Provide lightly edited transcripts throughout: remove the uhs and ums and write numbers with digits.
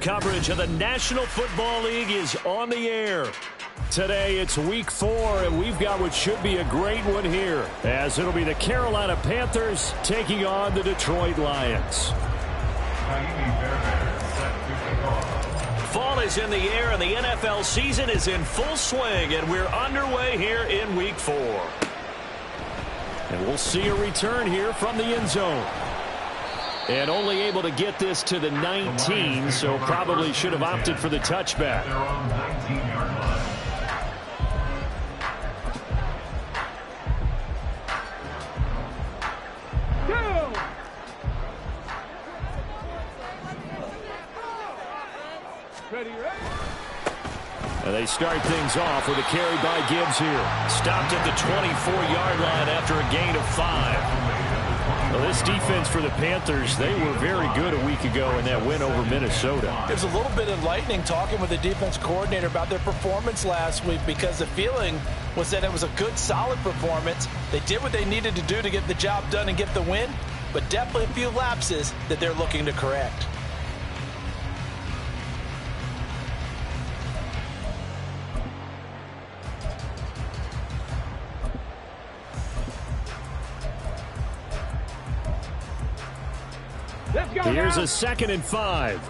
coverage of the National Football League is on the air. Today it's week 4, and we've got what should be a great one here, as it'll be the Carolina Panthers taking on the Detroit Lions. Fall is in the air, and the NFL season is in full swing, and we're underway here in week 4. And we'll see a return here from the end zone. And only able to get this to the 19, so probably should have opted for the touchback. And they start things off with a carry by Gibbs here. Stopped at the 24-yard line after a gain of 5. Well, this defense for the Panthers, they were very good a week ago in that win over Minnesota. It was a little bit enlightening talking with the defense coordinator about their performance last week, because the feeling was that it was a good, solid performance. They did what they needed to do to get the job done and get the win, but definitely a few lapses that they're looking to correct. Here's a 2nd and 5.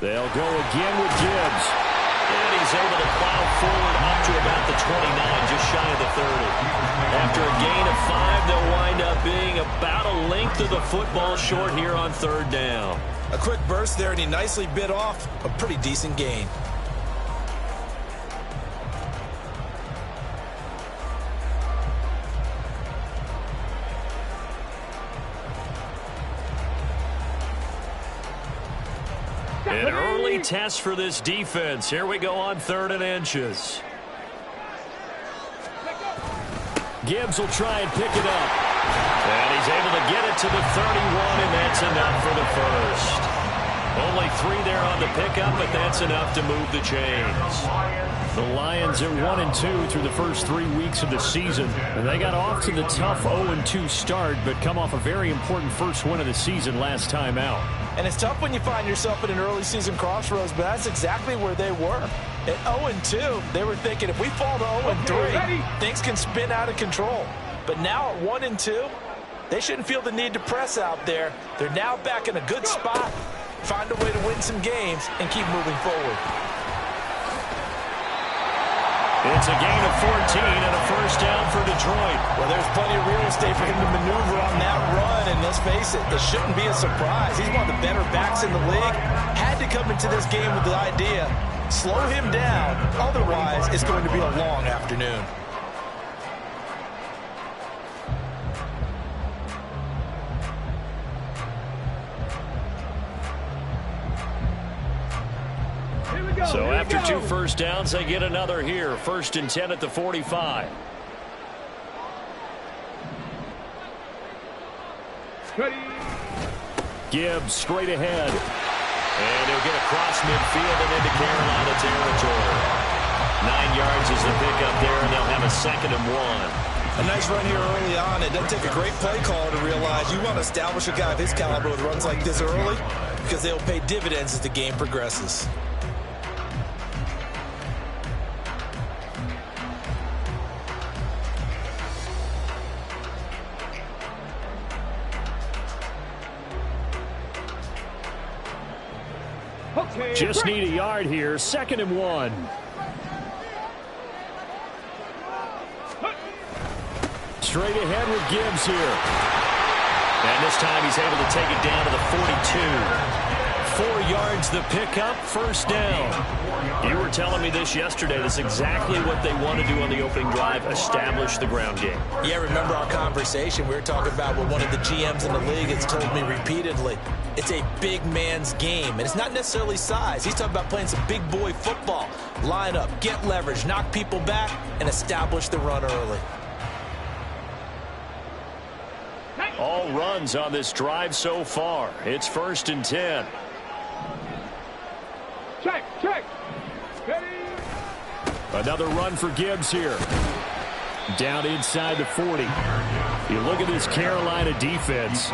They'll go again with Gibbs. And he's able to plow forward up to about the 29, just shy of the 30. After a gain of 5, they'll wind up being about a length of the football short here on 3rd down. A quick burst there, and he nicely bit off a pretty decent gain. An early test for this defense. Here we go on 3rd and inches. Gibbs will try and pick it up. And he's able to get it to the 31, and that's enough for the first. Only 3 there on the pickup, but that's enough to move the chains. The Lions are 1-2 through the first 3 weeks of the season. And they got off to the tough 0-2 start, but come off a very important first win of the season last time out. And it's tough when you find yourself at an early season crossroads, but that's exactly where they were. At 0-2, they were thinking if we fall to 0-3, things can spin out of control. But now at 1-2, they shouldn't feel the need to press out there. They're now back in a good spot, find a way to win some games, and keep moving forward. It's a gain of 14 and a first down for Detroit. Well, there's plenty of real estate for him to maneuver on that run, and let's face it, it shouldn't be a surprise. He's one of the better backs in the league. Had to come into this game with the idea, slow him down, otherwise it's going to be a long afternoon. So after 2 first downs, they get another here. 1st and 10 at the 45. Gibbs straight ahead. And he'll get across midfield and into Carolina territory. 9 yards is the pickup there, and they'll have a 2nd and 1. A nice run here early on. It doesn't take a great play caller to realize you want to establish a guy of his caliber with runs like this early, because they'll pay dividends as the game progresses. Just need a yard here. 2nd and 1. Straight ahead with Gibbs here. And this time he's able to take it down to the 42. 4 yards the pickup, first down. You were telling me this yesterday. That's exactly what they want to do on the opening drive, establish the ground game. Yeah, remember our conversation. We were talking about what one of the GMs in the league has told me repeatedly. It's a big man's game, and it's not necessarily size. He's talking about playing some big boy football. Line up, get leverage, knock people back, and establish the run early. All runs on this drive so far. It's 1st and 10. Check. Ready. Another run for Gibbs here. Down inside the 40. You look at this Carolina defense.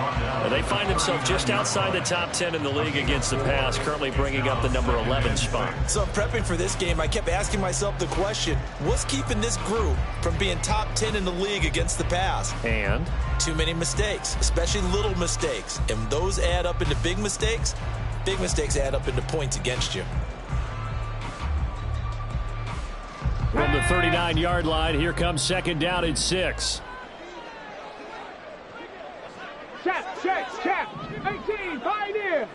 They find themselves just outside the top 10 in the league against the pass, currently bringing up the number 11 spot. So prepping for this game, I kept asking myself the question, what's keeping this group from being top 10 in the league against the pass? And? Too many mistakes, especially little mistakes. And those add up into big mistakes. Big mistakes add up into points against you. From the 39-yard line, here comes second down and 6. Check. 18, pioneer.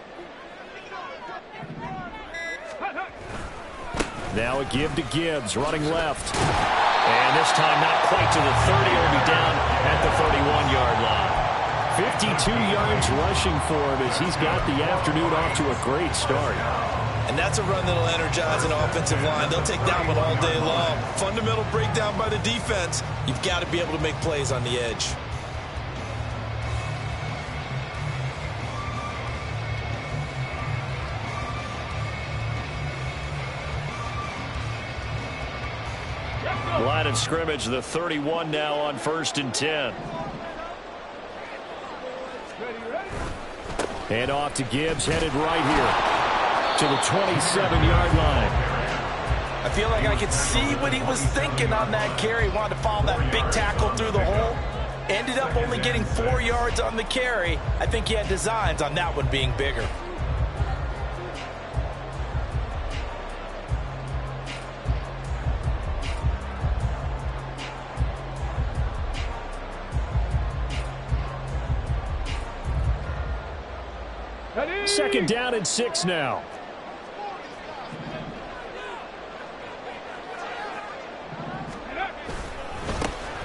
Now a give to Gibbs, running left. And this time not quite to the 30. He'll be down at the 31-yard line. 52 yards rushing for him as he's got the afternoon off to a great start. And that's a run that'll energize an offensive line. They'll take that one all day long. Fundamental breakdown by the defense. You've got to be able to make plays on the edge. Line of scrimmage, the 31 now on 1st and 10. And off to Gibbs, headed right here to the 27-yard line. I feel like I could see what he was thinking on that carry. Wanted to follow that big tackle through the hole. Ended up only getting 4 yards on the carry. I think he had designs on that one being bigger. Second down and 6 now.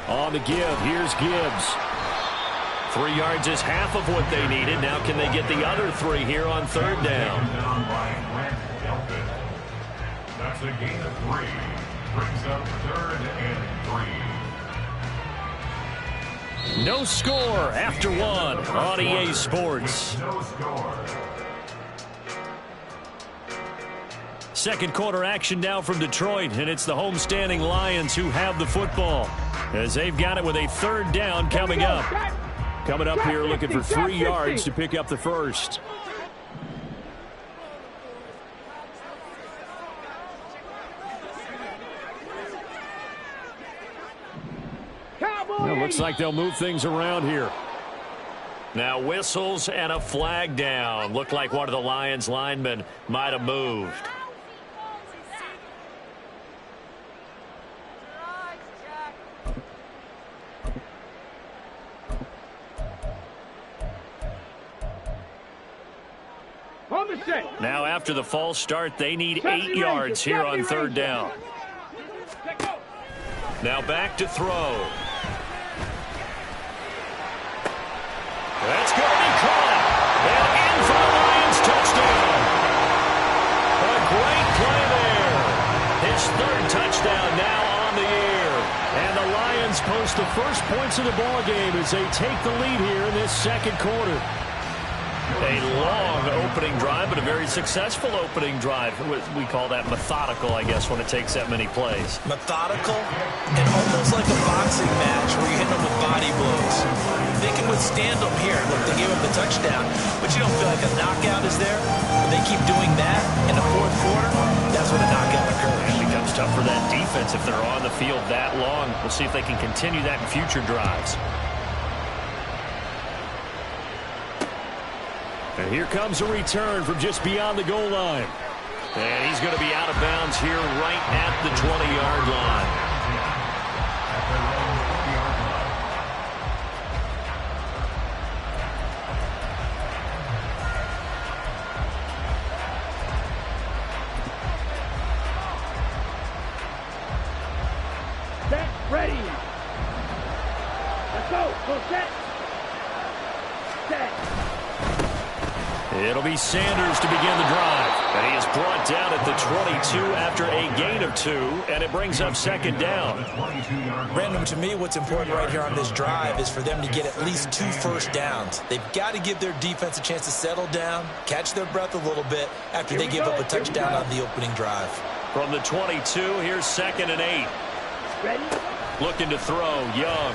On the give, here's Gibbs. 3 yards is half of what they needed. Now can they get the other 3 here on third down? That's a gain of 3. Brings up 3rd and 3. No score after 1 on EA Sports. No score. Second quarter action now from Detroit, and it's the homestanding Lions who have the football as they've got it with a third down coming up. Coming up here looking for 3 yards to pick up the first. It looks like they'll move things around here. Now whistles and a flag down. Looked like one of the Lions linemen might have moved. Now after the false start, they need 8 yards here on third down. Now back to throw. That's going to be caught. And in for the Lions touchdown. A great play there. His 3rd touchdown now on the year. And the Lions post the first points of the ballgame as they take the lead here in this second quarter. A long opening drive, but a very successful opening drive. We call that methodical, I guess, when it takes that many plays. Methodical and almost like a boxing match where you hit them with body blows. They can withstand them here. Look, they gave up the touchdown, but you don't feel like a knockout is there. When they keep doing that in the 4th quarter, that's when a knockout occurs. It becomes tough for that defense if they're on the field that long. We'll see if they can continue that in future drives. And here comes a return from just beyond the goal line. And he's going to be out of bounds here right at the 20-yard line. Set, ready. Let's go. Go set. Set. It'll be Sanders to begin the drive. And he is brought down at the 22 after a gain of 2, and it brings up second down. Random, to me, what's important right here on this drive is for them to get at least 2 first downs. They've got to give their defense a chance to settle down, catch their breath a little bit after they give up a touchdown on the opening drive. From the 22, here's 2nd and 8. Ready? Looking to throw, Young.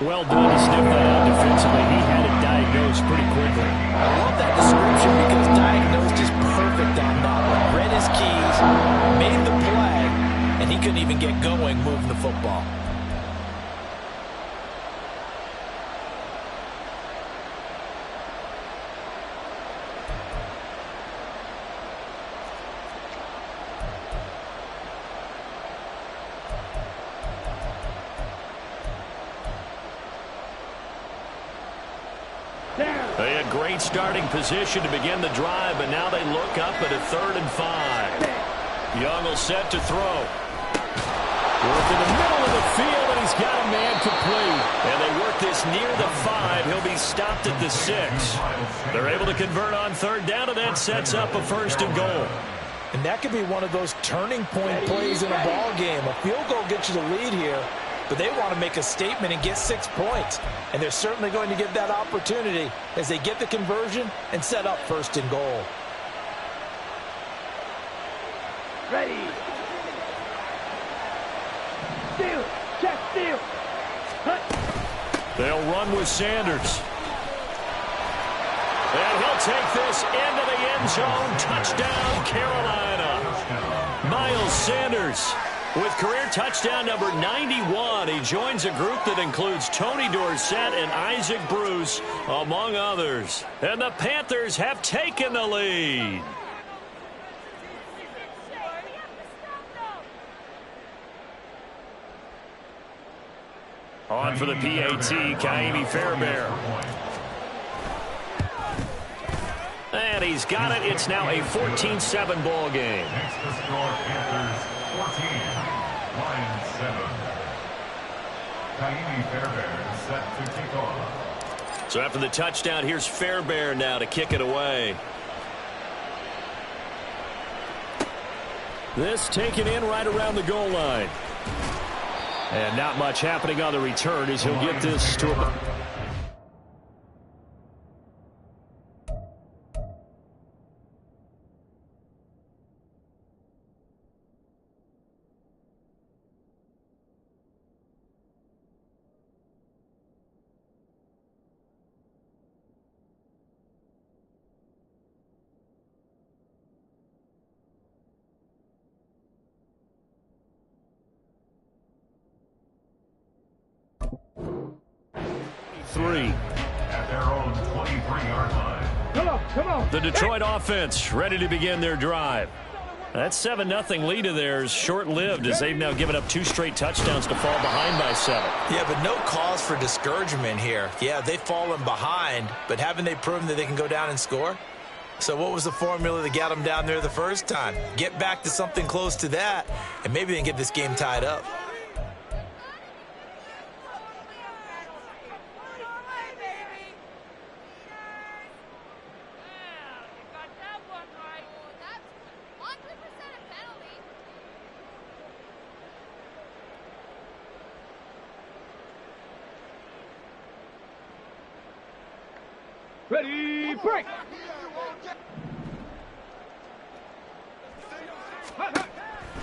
Well done to sniff that out defensively. He had it diagnosed pretty quickly. I love that description because diagnosed is perfect on that one. Read his keys, made the play, and he couldn't even get going moving the football. They had great starting position to begin the drive, but now they look up at a 3rd and 5. Young will set to throw. Work in the middle of the field, and he's got a man complete. And they work this near the 5. He'll be stopped at the 6. They're able to convert on 3rd down, and that sets up a 1st and goal. And that could be one of those turning point plays in a ball game. A field goal gets you the lead here, but they want to make a statement and get 6 points. And they're certainly going to get that opportunity as they get the conversion and set up 1st and goal. Ready. Steal. Check steal. Cut. They'll run with Sanders. And he'll take this into the end zone. Touchdown, Carolina. Miles Sanders with career touchdown number 91. He joins a group that includes Tony Dorsett and Isaac Bruce, among others. And the Panthers have taken the lead. On for the PAT, Kaimi Fairbairn. And he's got it. It's now a 14-7 ball game. Next to score, Panthers 14, Lions 7. Kaimi Fairbairn set to kick off. So after the touchdown, here's Fairbairn now to kick it away. This taken in right around the goal line. And not much happening on the return as he'll get this to a... At their own 23-yard line. Come on. The Detroit offense ready to begin their drive. That 7-0 lead of theirs short-lived as they've now given up 2 straight touchdowns to fall behind by 7. Yeah, but no cause for discouragement here. Yeah, they've fallen behind, but haven't they proven that they can go down and score? So what was the formula that got them down there the first time? Get back to something close to that, and maybe they can get this game tied up. Ready, break.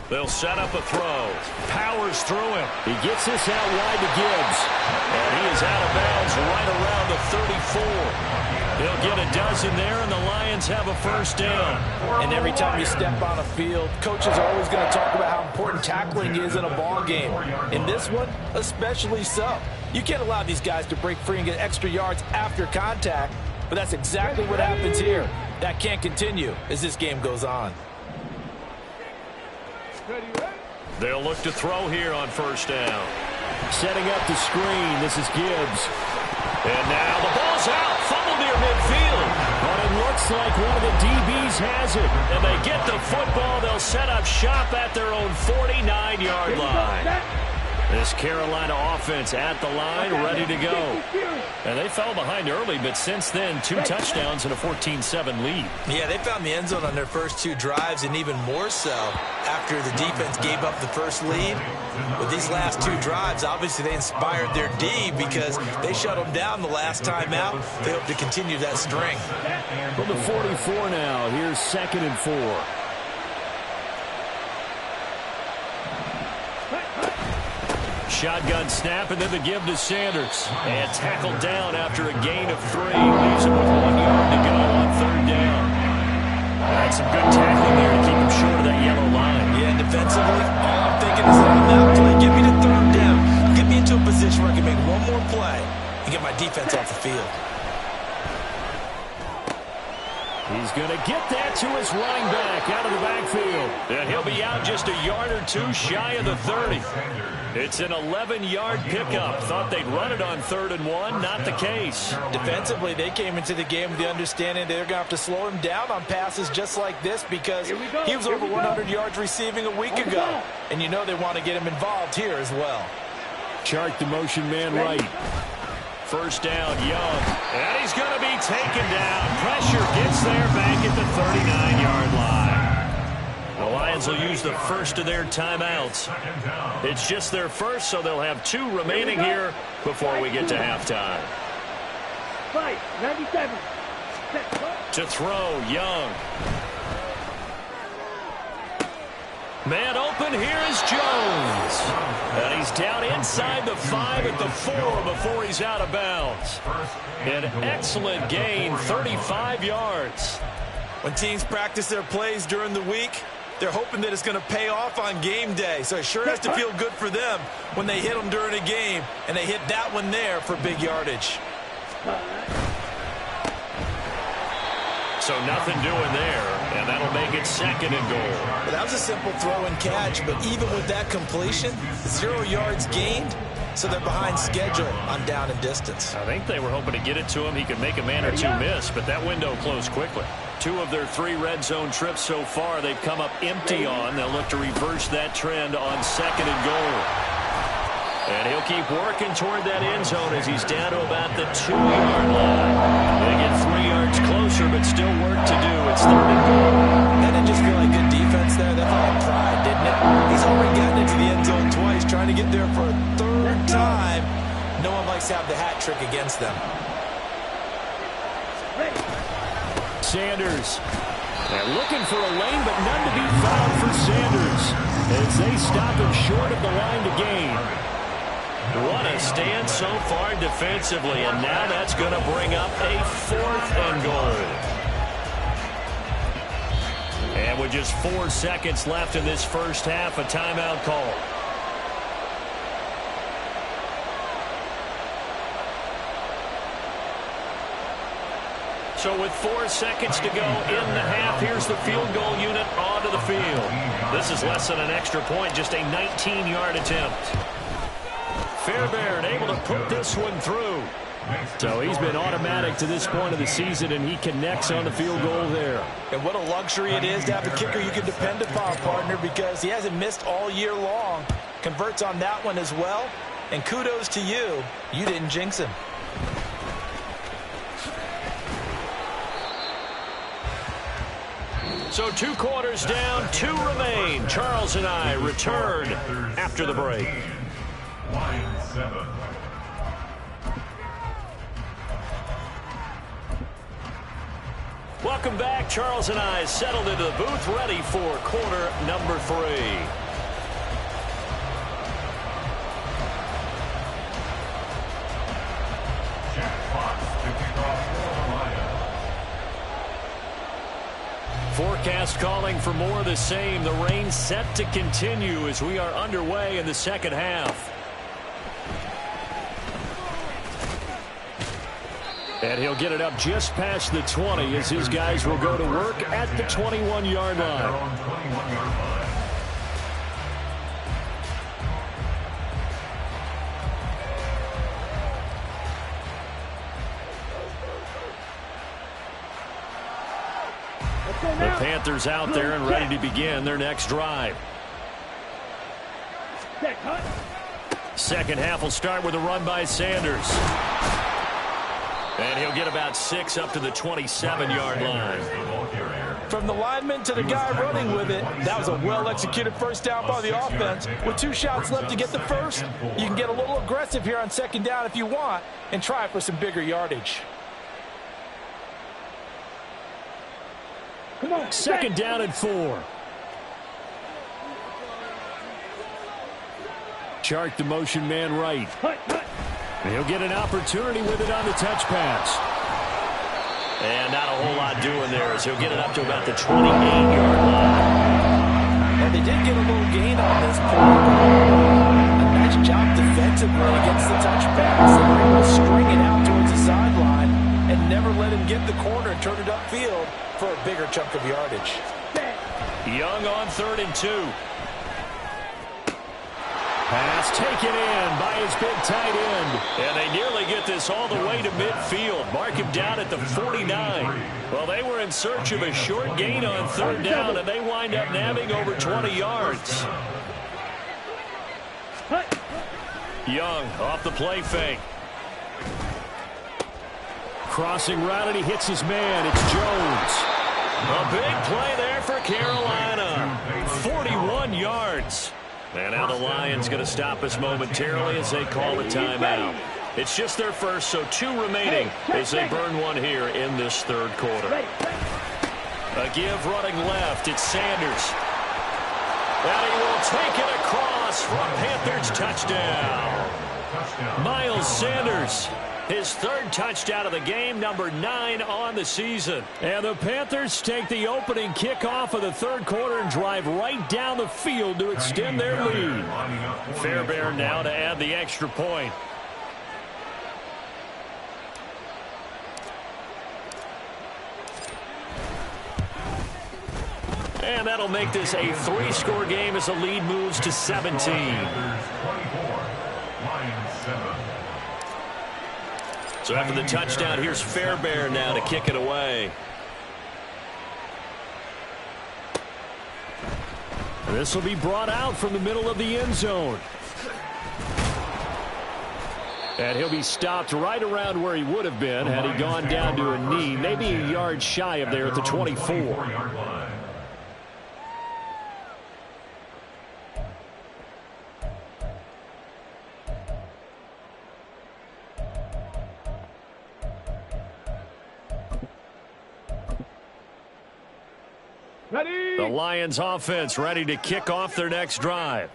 They'll set up a throw. Powers through him. He gets this out wide to Gibbs. And he is out of bounds right around the 34. He'll get a dozen there, and the Lions have a 1st down. And every time you step on a field, coaches are always going to talk about how important tackling is in a ball game. In this one, especially so. You can't allow these guys to break free and get extra yards after contact, but that's exactly what happens here. That can't continue as this game goes on. They'll look to throw here on 1st down. Setting up the screen. This is Gibbs. And now the ball's out. Fumble near midfield. But it looks like one of the DBs has it. And they get the football. They'll set up shop at their own 49-yard line. This Carolina offense at the line, ready to go. And they fell behind early, but since then, 2 touchdowns and a 14-7 lead. Yeah, they found the end zone on their first 2 drives, and even more so after the defense gave up the first lead. With these last 2 drives, obviously they inspired their D because they shut them down the last time out. They hope to continue that string. From the 44 now, here's 2nd and 4. shotgun snap, and then the give to Sanders. And tackled down after a gain of 3. Leaves him with 1 yard to go on 3rd down. That's some good tackling there to keep him short of that yellow line. Yeah, and defensively, all I'm thinking is on that play, get me to 3rd down. Get me into a position where I can make one more play and get my defense off the field. He's going to get that to his running back out of the backfield. And he'll be out just a yard or 2 shy of the 30. It's an 11-yard pickup. Thought they'd run it on 3rd and 1. Not the case. Defensively, they came into the game with the understanding they're going to have to slow him down on passes just like this because he was over 100 yards receiving a week ago. And you know they want to get him involved here as well. Chart the motion man right. 1st down, Young. And he's going to be taken down. Pressure gets there back at the 39-yard line. The Lions will use the first of their timeouts. It's just their first, so they'll have 2 remaining here before we get to halftime. 97. To throw, Young. Man open, here is Jones. And he's down inside the 5 at the 4 before he's out of bounds. An excellent gain, 35 yards. When teams practice their plays during the week, they're hoping that it's going to pay off on game day. So it sure has to feel good for them when they hit them during a game, and they hit that one there for big yardage. So nothing doing there, and that'll make it 2nd and goal. Well, that was a simple throw and catch, but even with that completion, 0 yards gained, so they're behind schedule on down and distance. I think they were hoping to get it to him. He could make a man or 2 miss, but that window closed quickly. 2 of their 3 red zone trips so far they've come up empty on. They'll look to reverse that trend on 2nd and goal. And he'll keep working toward that end zone as he's down to about the 2-yard line. They get 3 yards closer, but still work to do. It's 3rd and goal. That didn't just feel like good defense there. That felt like pride, didn't it? He's already gotten into the end zone twice, trying to get there for a 3rd time. No one likes to have the hat trick against them. Sanders. They're looking for a lane, but none to be found for Sanders as they stop him short of the line to gain. What a stand so far defensively, and now that's going to bring up a 4th and goal. And with just 4 seconds left in this first half, a timeout call. So with 4 seconds to go in the half, here's the field goal unit onto the field. This is less than an extra point, just a 19-yard attempt. Fairbairn able to put this one through. So he's been automatic to this point of the season, and he connects on the field goal there. And what a luxury it is to have a kicker you can depend upon, partner, because he hasn't missed all year long. Converts on that one as well. And kudos to you. You didn't jinx him. So 2 quarters down, 2 remain. Charles and I return after the break. Line 7. Welcome back. Charles and I settled into the booth, ready for quarter number 3. Forecast calling for more of the same. The rain set to continue as we are underway in the second half. And he'll get it up just past the 20 as his guys will go to work at the 21-yard line. The Panthers out there and ready to begin their next drive. Second half will start with a run by Sanders. And he'll get about 6 up to the 27-yard line. From the lineman to the guy running with it, that was a well-executed first down by the offense. With 2 shots left to get the first, you can get a little aggressive here on second down if you want and try for some bigger yardage. Come on. Second down and 4. chart the motion man right. And he'll get an opportunity with it on the touch pass. And not a whole lot doing there as he'll get it up to about the 28-yard line. And they did get a little gain on this play. A nice job defensively against the touch pass. They were able to string it out towards the sideline and never let him get the corner and turn it upfield for a bigger chunk of yardage. Young on 3rd and 2. Pass taken in by his big tight end. And they nearly get this all the way to midfield. Mark him down at the 49. Well, they were in search of a short gain on 3rd down, and they wind up nabbing over 20 yards. Young off the play fake. Crossing route, and he hits his man. It's Jones. A big play there for Carolina. 41 yards. And now the Lions going to stop us momentarily as they call a timeout. It's just their first, so 2 remaining as they burn one here in this 3rd quarter. A give running left. It's Sanders. And he will take it across for a Panthers touchdown. Miles Sanders. His 3rd touchdown of the game, number 9 on the season. And the Panthers take the opening kickoff of the 3rd quarter and drive right down the field to extend their lead. Fairbairn now to add the extra point. And that'll make this a 3-score game as the lead moves to 17. 24, Lions 7. So after the touchdown, here's Fairbairn now to kick it away. This will be brought out from the middle of the end zone. And he'll be stopped right around where he would have been had he gone down to a knee, maybe a yard shy of there at the 24. The Lions offense ready to kick off their next drive.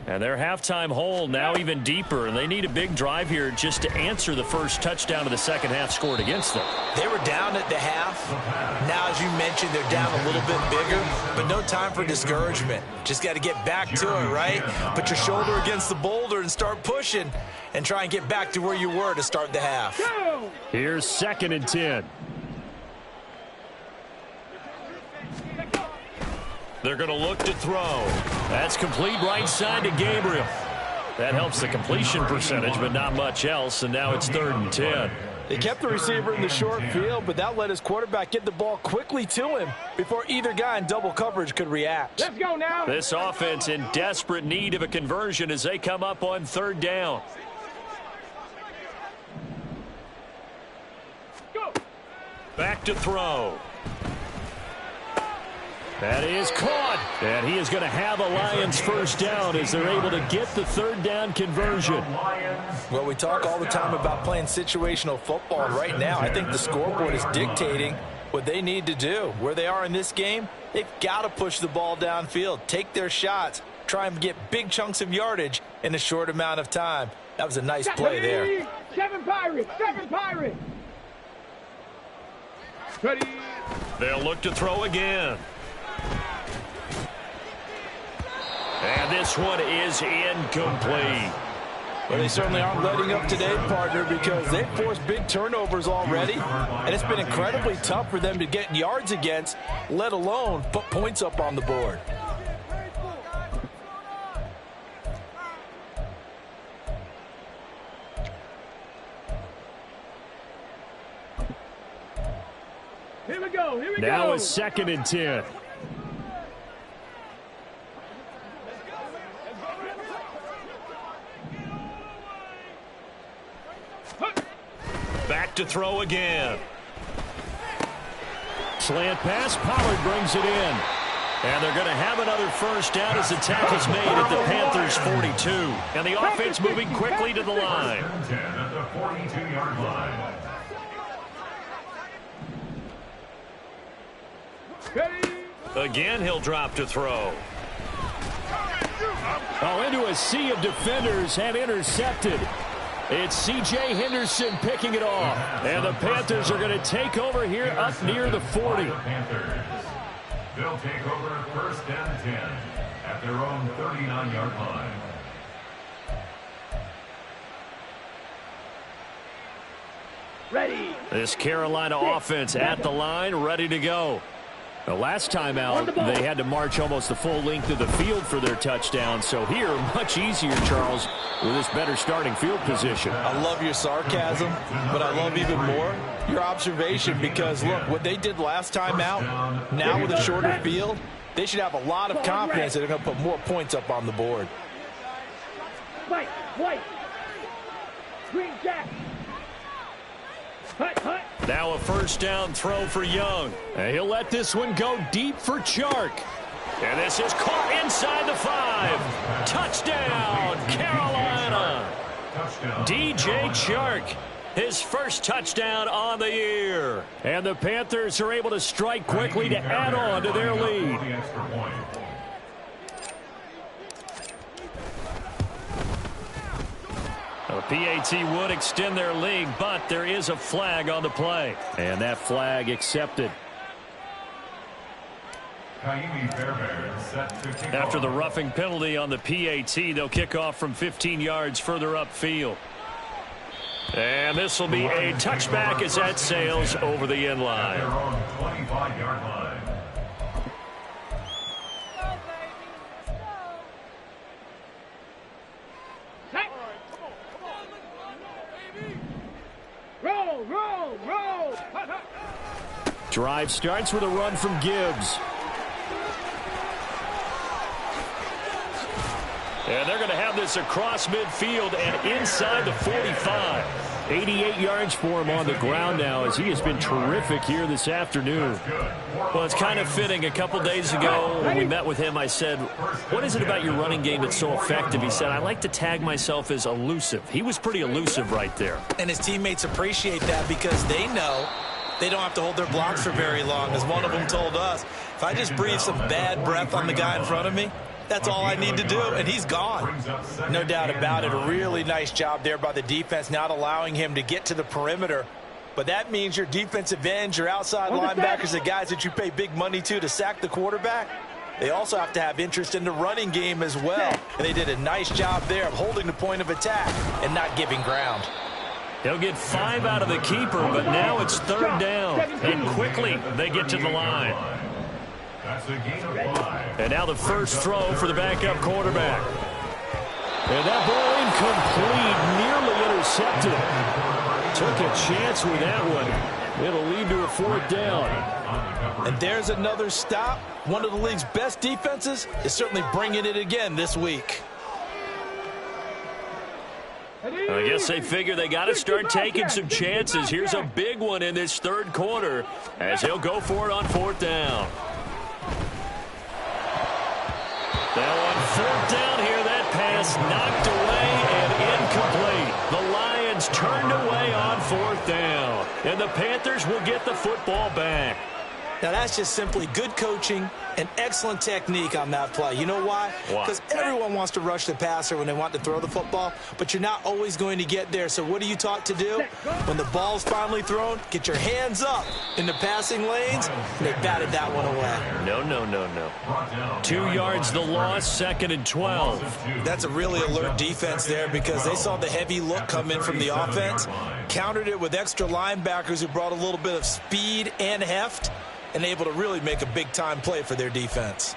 And their halftime hole now even deeper, and they need a big drive here just to answer the first touchdown of the second half scored against them. They were down at the half. Now, as you mentioned, they're down a little bit bigger, but no time for discouragement. Just got to get back to it, right? Put your shoulder against the boulder and start pushing and try and get back to where you were to start the half. Here's 2nd and 10. They're going to look to throw. That's complete right side to Gabriel. That helps the completion percentage, but not much else, and now it's 3rd and 10. They kept the receiver in the short field, but that let his quarterback get the ball quickly to him before either guy in double coverage could react. Let's go now. This offense in desperate need of a conversion as they come up on 3rd down. Go. Back to throw. That is caught. And he is going to have a Lions first down as they're able to get the 3rd down conversion. Well, we talk all the time about playing situational football, and right now I think the scoreboard is dictating what they need to do. Where they are in this game, they've got to push the ball downfield, take their shots, try and get big chunks of yardage in a short amount of time. That was a nice play there. 7 Pirates, 7 Pirates. Ready. They'll look to throw again. And this one is incomplete. Well, they certainly aren't letting up today, partner, because they've forced big turnovers already, and it's been incredibly tough for them to get yards against, let alone put points up on the board. Here we go, here we go. Now it's 2nd and 10. Back to throw again. Slant pass, Pollard brings it in. And they're going to have another first down as the tackle's made at the Panthers' 42. And the offense moving quickly to the line. 10 at the 42-yard line. Ready. Again, he'll drop to throw. Oh, into a sea of defenders and intercepted. It's C.J. Henderson picking it off. And the Panthers are going to take over here up near the 40. They'll take over first and 10 at their own 39-yard line. Ready. This Carolina offense at the line, ready to go. The last time out, they had to march almost the full length of the field for their touchdown. So here, much easier, Charles, with this better starting field position. I love your sarcasm, but I love even more your observation because, look, what they did last time out, now with a shorter field, they should have a lot of confidence that they're going to put more points up on the board. White. Green jack. Hut. Now a first down throw for Young. And he'll let this one go deep for Chark. And this is caught inside the 5. Touchdown, Carolina. DJ Chark, his first touchdown on the year. And the Panthers are able to strike quickly to add on to their lead. The PAT would extend their lead, but there is a flag on the play. And that flag accepted. After the roughing penalty on the PAT, they'll kick off from 15 yards further upfield. And this will be a touchback as that sails over the end line. 25-yard line. Roll. Drive starts with a run from Gibbs. And they're going to have this across midfield and inside the 45. 88 yards for him on the ground now as he has been terrific here this afternoon. Well, it's kind of fitting. A couple days ago when we met with him, I said, what is it about your running game that's so effective? He said, I like to tag myself as elusive. He was pretty elusive right there. And his teammates appreciate that because they know they don't have to hold their blocks for very long. As one of them told us, if I just breathe some bad breath on the guy in front of me, that's all I need to do, and he's gone. No doubt about it. A really nice job there by the defense, not allowing him to get to the perimeter. But that means your defensive ends, your outside linebackers, the guys that you pay big money to sack the quarterback, they also have to have interest in the running game as well. And they did a nice job there of holding the point of attack and not giving ground. He'll get 5 out of the keeper, but now it's third down. And quickly they get to the line. That's a gain of 5. And now the first throw for the backup quarterback. And that ball incomplete, nearly intercepted. Took a chance with that one. It'll lead to a 4th down. And there's another stop. One of the league's best defenses is certainly bringing it again this week. I guess they figure they got to start taking some chances. Here's a big one in this third quarter as he'll go for it on 4th down. Now on 4th down here, that pass knocked away and incomplete. The Lions turned away on 4th down. And the Panthers will get the football back. Now that's just simply good coaching and excellent technique on that play. You know why? Because everyone wants to rush the passer when they want to throw the football, but you're not always going to get there. So what are you taught to do? When the ball's finally thrown, get your hands up in the passing lanes, and they batted that one away. No. 2 yards the loss, 2nd and 12. That's a really alert defense there because they saw the heavy look come in from the offense, countered it with extra linebackers who brought a little bit of speed and heft, and able to really make a big-time play for their defense.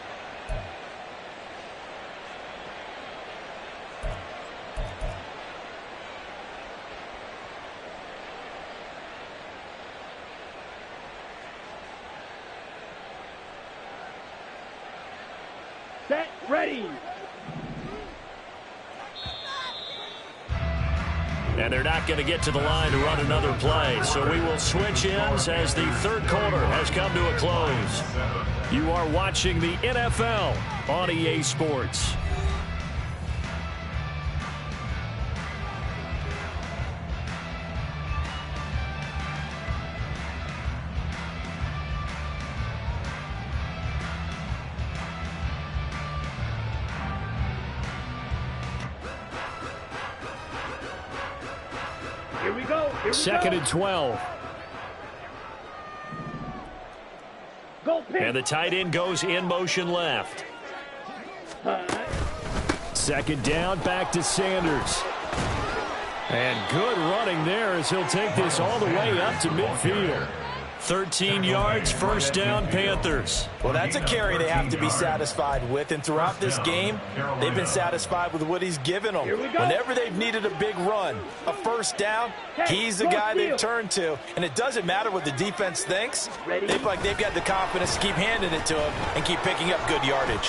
Set, ready. And they're not going to get to the line to run another play. So we will switch ends as the third quarter has come to a close. You are watching the NFL on EA Sports. 2nd and 12. And the tight end goes in motion left. 2nd down, back to Sanders. And good running there as he'll take this all the way up to midfield. 13 yards, 1st down, Panthers. Well, that's a carry they have to be satisfied with. And throughout this game, they've been satisfied with what he's given them. Whenever they've needed a big run, a 1st down, he's the guy they've turned to. And it doesn't matter what the defense thinks. They feel like they've got the confidence to keep handing it to him and keep picking up good yardage.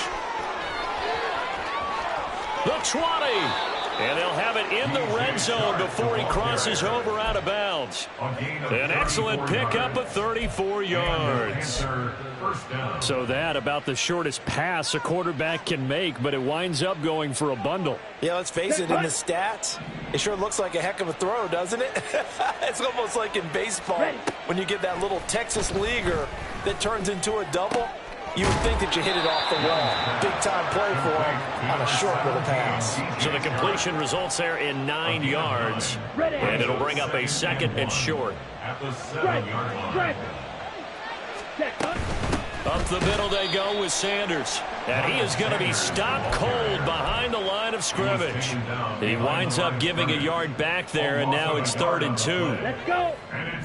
The 20. And they'll have it in the red zone before he crosses over out of bounds. An excellent pickup of 34 yards. So that about the shortest pass a quarterback can make, but it winds up going for a bundle. Yeah, let's face it, in the stats, it sure looks like a heck of a throw, doesn't it? It's almost like in baseball when you get that little Texas leaguer that turns into a double. You would think that you hit it off the wall. Big-time play for him on a short little pass. So the completion results there in 9 yards. And it'll bring up a 2nd and short. At the 7-yard line. Up the middle they go with Sanders. And he is going to be stopped cold behind the line of scrimmage. He winds up giving a yard back there, and now it's 3rd and 2. Let's go.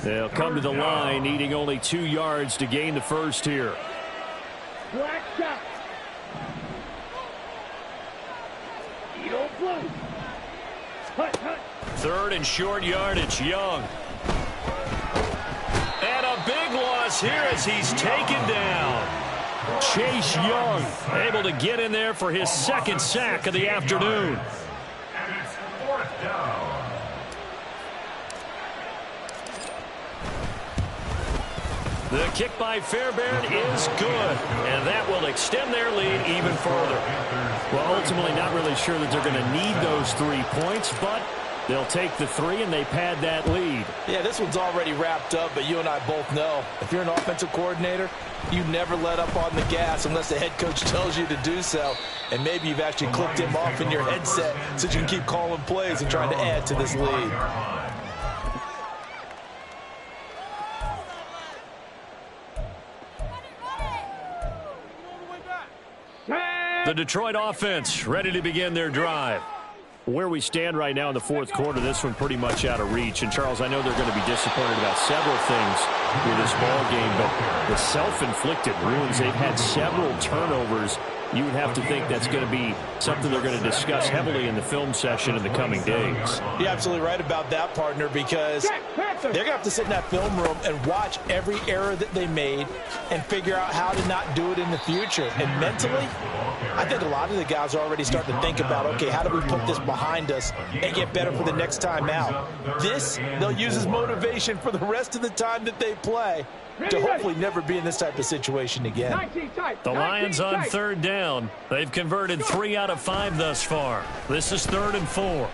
They'll come to the line, needing only 2 yards to gain the first here. Black shot. Eagle blue. Hut, hut. 3rd and short yardage, Young. And a big loss here as he's taken down. Chase Young able to get in there for his 2nd sack of the afternoon. And it's 4th down. The kick by Fairbairn is good, and that will extend their lead even further. Well, ultimately not really sure that they're going to need those 3 points, but they'll take the 3 and they pad that lead. Yeah, this one's already wrapped up, but you and I both know if you're an offensive coordinator, you never let up on the gas unless the head coach tells you to do so. And maybe you've actually clicked him off in your headset so you can keep calling plays and trying to add to this lead. The Detroit offense ready to begin their drive. Where we stand right now in the 4th quarter, this one pretty much out of reach. And, Charles, I know they're going to be disappointed about several things with this ball game, but the self-inflicted wounds, they've had several turnovers. You would have to think that's going to be something they're going to discuss heavily in the film session in the coming days. You're absolutely right about that, partner, because they're going to have to sit in that film room and watch every error that they made and figure out how to not do it in the future. And mentally, I think a lot of the guys are already starting to think about, okay, how do we put this behind us and get better for the next time out? This, they'll use as motivation for the rest of the time that they play to hopefully never be in this type of situation again. The Lions on 3rd down. They've converted 3 out of 5 thus far. This is 3rd and 4.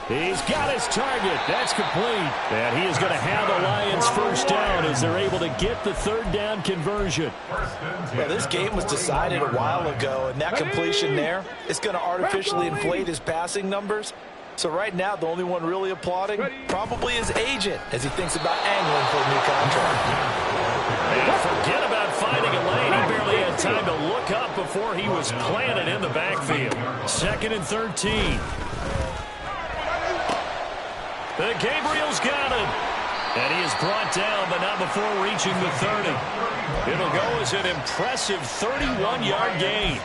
He's got his target. That's complete. And he is going to have the Lions 1st down as they're able to get the 3rd down conversion. Well, this game was decided a while ago, and that completion there is going to artificially inflate his passing numbers. So right now, the only one really applauding probably his agent as he thinks about angling for a new contract. And forget about finding a lane. He barely had time to look up before he was planted in the backfield. 2nd and 13. Gabriel's got it. And he is brought down, but not before reaching the 30. It'll go as an impressive 31-yard gain.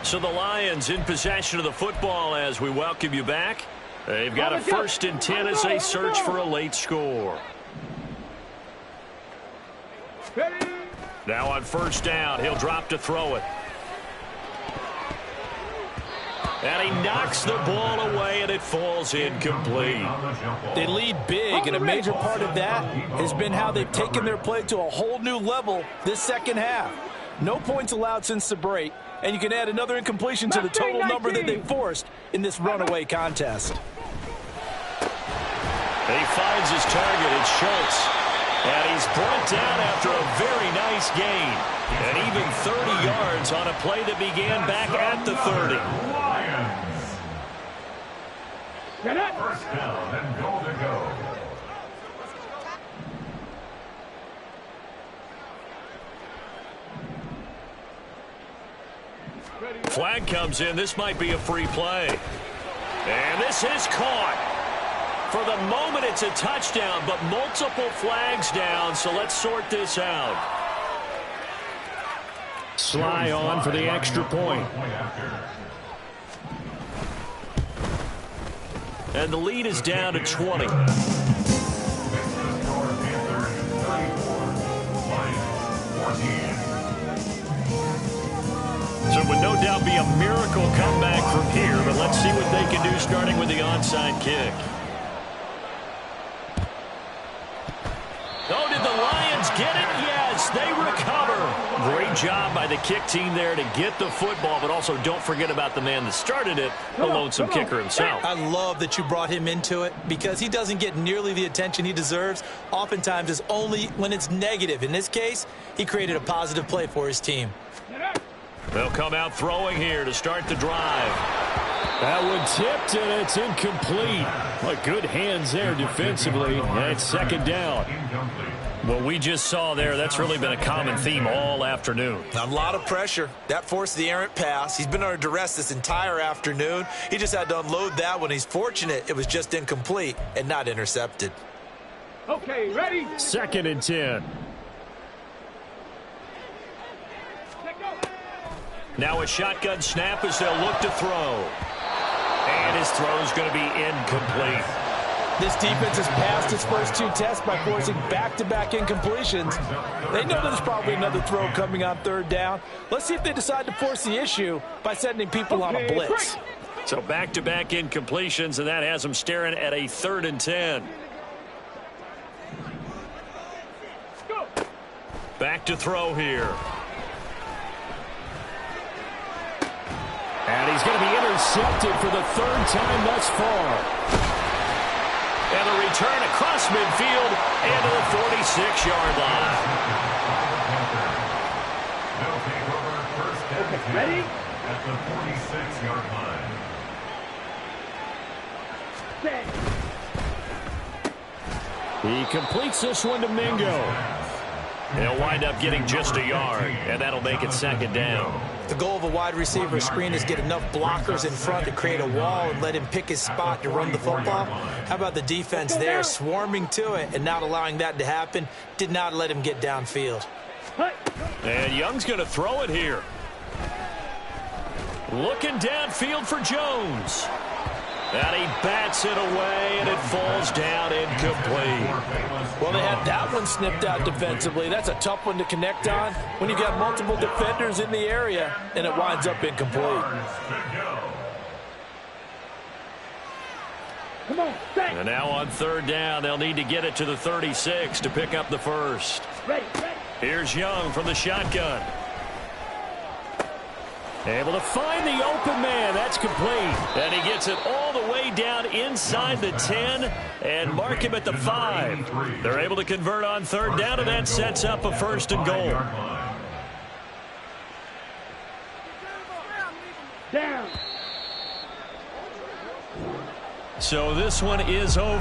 So the Lions in possession of the football as we welcome you back. They've got a 1st and 10 as they search for a late score. Now on 1st down, he'll drop to throw it. And he knocks the ball away, and it falls incomplete. They lead big, and a major part of that has been how they've taken their play to a whole new level this 2nd half. No points allowed since the break, and you can add another incompletion to the total number that they forced in this runaway contest. He finds his target, it's Schultz. And he's brought down after a very nice gain. And even 30 yards on a play that began back at the 30. First down and goal to go. Flag comes in. This might be a free play. And this is caught. For the moment, it's a touchdown, but multiple flags down, so let's sort this out. Sly on for the extra point. And the lead is down to 20. So it would no doubt be a miracle comeback from here, but let's see what they can do starting with the onside kick. Oh, did the Lions get it? Yes, they recover. Great job by the kick team there to get the football, but also don't forget about the man that started it, the lonesome kicker himself. I love that you brought him into it because he doesn't get nearly the attention he deserves. Oftentimes it's only when it's negative. In this case, he created a positive play for his team. They'll come out throwing here to start the drive. That one tipped, and it's incomplete. But good hands there defensively. And it's second down. What we just saw there, that's really been a common theme all afternoon. A lot of pressure. That forced the errant pass. He's been under duress this entire afternoon. He just had to unload that one. He's fortunate it was just incomplete and not intercepted. Okay, ready? 2nd and 10. Now a shotgun snap as they'll look to throw. And his throw is going to be incomplete. This defense has passed its first 2 tests by forcing back-to-back incompletions. They know there's probably another throw coming on 3rd down. Let's see if they decide to force the issue by sending people on a blitz. So back-to-back incompletions, and that has them staring at a 3rd and 10. Back to throw here. And he's going to be intercepted for the 3rd time thus far. And a return across midfield and to the 46-yard line. They'll take over first and 10 ready? at the 46-yard line. Set. He completes this one to Mingo. They'll wind up getting just a yard, and that'll make it 2nd down. The goal of a wide receiver screen is get enough blockers in front to create a wall and let him pick his spot to run the football. How about the defense there, swarming to it and not allowing that to happen? Did not let him get downfield. And Young's going to throw it here. Looking downfield for Jones. And he bats it away, and it falls down incomplete. Well, they had that one snipped out defensively. That's a tough one to connect on when you've got multiple defenders in the area, and it winds up incomplete. Come on, set. And now on 3rd down, they'll need to get it to the 36 to pick up the first. Ready, ready. Here's Young from the shotgun. Able to find the open man. That's complete. And he gets it all the way down inside the 10 and mark him at the 5. They're able to convert on 3rd down, and that sets up a 1st and goal. Down. So this one is over.